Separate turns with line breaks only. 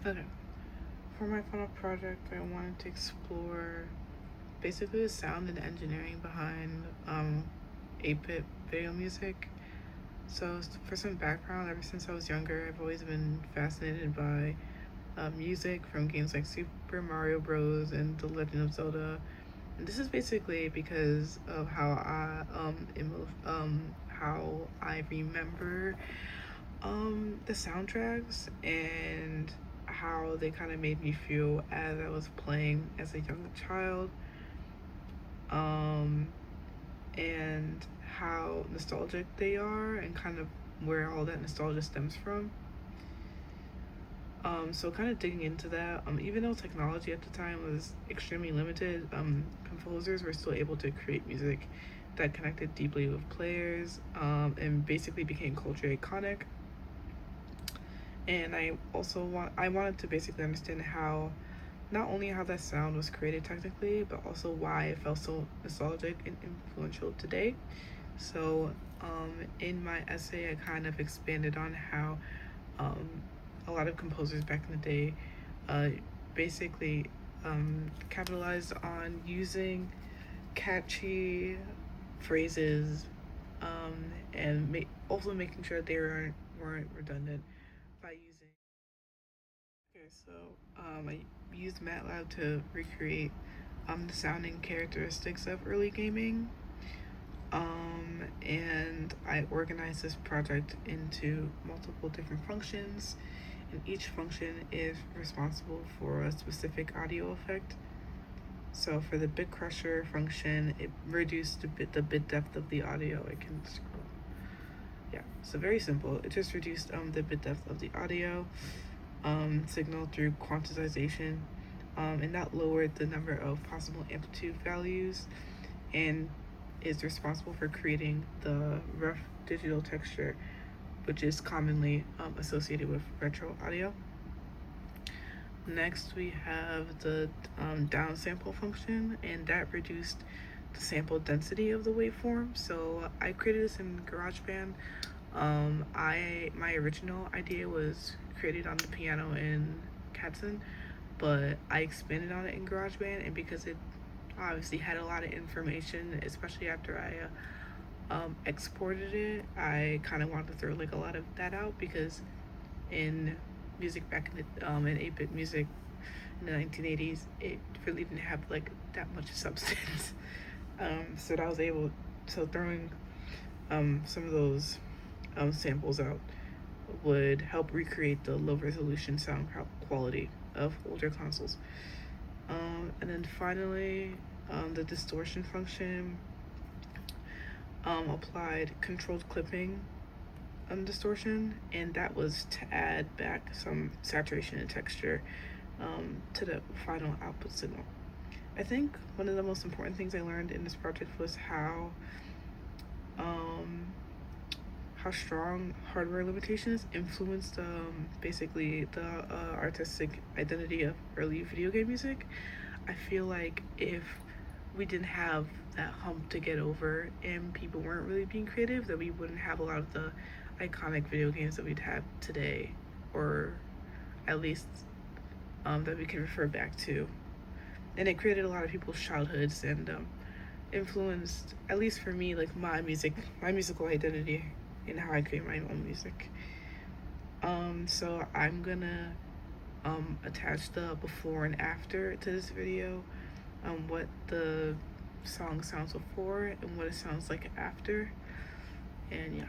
Okay. For my final project, I wanted to explore basically the sound and engineering behind 8-bit video music. So, for some background, ever since I was younger, I've always been fascinated by music from games like Super Mario Bros. And The Legend of Zelda. And this is basically because of how I remember the soundtracks and how they kind of made me feel as I was playing as a young child, um, and how nostalgic they are, and kind of where all that nostalgia stems from. So kind of digging into that, even though technology at the time was extremely limited, composers were still able to create music that connected deeply with players, and basically became culturally iconic. And I wanted to basically understand how, not only how that sound was created technically, but also why it felt so nostalgic and influential today. So in my essay, I kind of expanded on how um, a lot of composers back in the day uh, basically capitalized on using catchy phrases, and also making sure they weren't redundant by using. Okay, so I used MATLAB to recreate the sounding characteristics of early gaming. And I organized this project into multiple different functions, and each function is responsible for a specific audio effect. So for the bit crusher function, it reduced the bit depth of the audio. I can scroll. Yeah, so very simple. It just reduced the bit depth of the audio signal through quantization, and that lowered the number of possible amplitude values, and is responsible for creating the rough digital texture, which is commonly associated with retro audio. Next, we have the downsample function, and that reduced the sample density of the waveform. So I created this in GarageBand. My original idea was created on the piano in Katzen, but I expanded on it in GarageBand, and because it obviously had a lot of information, especially after I exported it, I kind of wanted to throw like a lot of that out, because in music back in 8-bit music in the 1980s, it really didn't have like that much substance. So that I was able, so throwing some of those samples out would help recreate the low resolution sound quality of older consoles. And then finally, the distortion function applied controlled clipping distortion, and that was to add back some saturation and texture to the final output signal. I think one of the most important things I learned in this project was how strong hardware limitations influenced basically the artistic identity of early video game music. I feel like if we didn't have that hump to get over and people weren't really being creative, that we wouldn't have a lot of the iconic video games that we'd have today, or at least that we can refer back to. And it created a lot of people's childhoods, and influenced, at least for me, like my musical identity and how I create my own music. So I'm gonna attach the before and after to this video, what the song sounds before and what it sounds like after, and yeah.